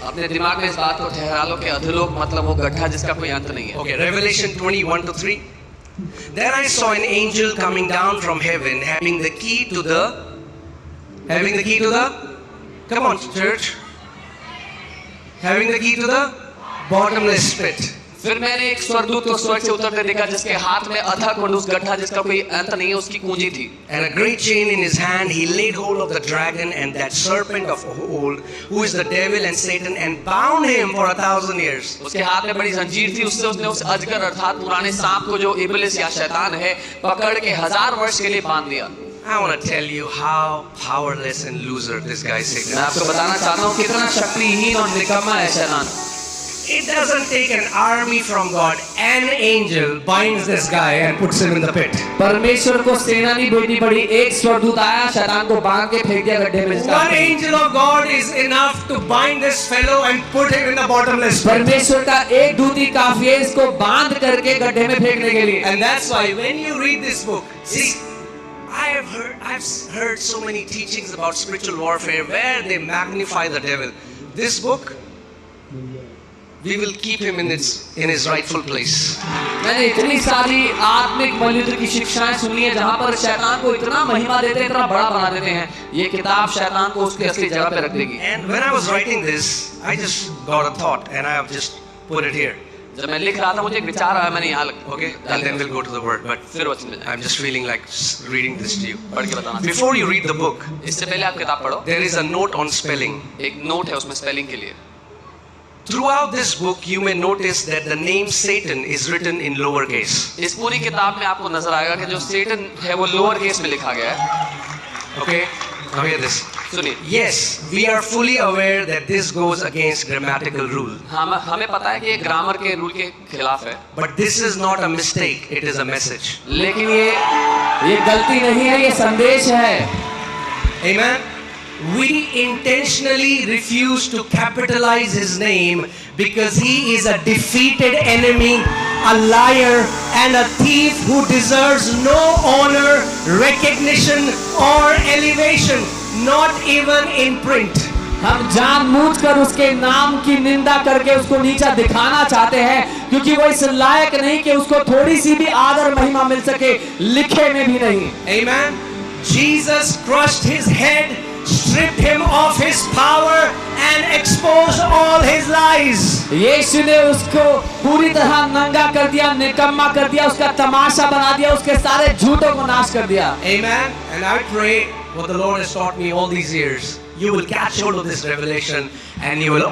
अपने दिमाग में इस बात को ठहरा लो कि अधोलोक मतलब वो गड्ढा जिसका कोई अंत नहीं है। Okay, Revelation 21-3. Then I saw an angel coming down from heaven, having the key to the. Come on, church. Having the key to the bottomless pit. फिर मैंने एक स्वर्गदूत को स्वर्ग से उतरते देखा जिसके हाथ में अथक और उस गड्ढा जिसका कोई अंत नहीं है उसकी कुंजी थी। And a great chain in his hand, he laid hold of the dragon and that serpent of old, who is the devil and Satan, and bound him for 1,000 years. उसके हाथ में बड़ी जंजीर थी, उससे उसने उस अजगर अर्थात पुराने सांप को जो इब्लिस या शैतान है पकड़ के 1000 वर्ष के लिए बांध दिया। I want to tell you how powerless and loser this guy is. मैं आपको बताना चाहता हूँ कितना शक्तिहीन और निकम्मा है शैतान। It doesn't take an army from God. An angel binds this guy and puts him in the pit. परमेश्वर को सेना नहीं भेजनी पड़ी, एक स्वर्गदूत आया शैतान को बांध के फेंक दिया गड्ढे में। One angel of God is enough to bind this fellow and put him in the bottomless pit. परमेश्वर का एक दूत ही काफी है इसको बांध करके गड्ढे में फेंकने के लिए। And that's why when you read this book, see, I've heard so many teachings about spiritual warfare where they magnify the devil. This book, we will keep him in his rightful place. मैंने इतनी सारी आत्मिक मल्लयुद्ध की शिक्षाएं सुनी है जहां पर शैतान को इतना महिमा देते हैं, इतना बड़ा बना देते हैं। ये किताब शैतान को उसकी असली जगह पे रख देगी। And when I was writing this, I just got a thought and I have just put it here. जब मैं लिख रहा था मुझे एक विचार आया, मैंने यहाँ लिखा। Okay, and then we'll go to the word. But फिर वचन में I'm just feeling like reading this to you. पढ़ के बताना। Before you read the book, इससे पहले आप किताब पढ़ो। there is a note on spelling. एक नोट है उसमें स्पेलिंग के लिए। Throughout this book, you may notice that the name Satan is written in lowercase. इस पूरी किताब में आपको नजर आएगा कि जो सेटन है वो लोअर केस में लिखा गया है। Okay, now hear this. सुनिए। Yes, we are fully aware that this goes against grammatical rule. हमें पता है कि ये ग्रामर के रूल के खिलाफ है। But this is not a mistake, it is a message. लेकिन ये गलती नहीं है, ये संदेश है। Amen. We intentionally refuse to capitalize his name because he is a defeated enemy, a liar, and a thief who deserves no honor, recognition, or elevation, not even in print. हम जानबूझकर उसके नाम की निंदा करके उसको नीचा दिखाना चाहते हैं क्योंकि वो इस लायक नहीं कि उसको थोड़ी सी भी आदर महिमा मिल सके, लिखे में भी नहीं। Amen. Jesus crushed his head, stripped him of his power and exposed all his lies. यीशु ने उसको पूरी तरह नंगा कर दिया, निकम्मा कर दिया, उसका तमाशा बना दिया, उसके सारे झूठों को नाश कर दिया। Amen. And I pray what the Lord has taught me all these years, you will catch hold of this revelation and you will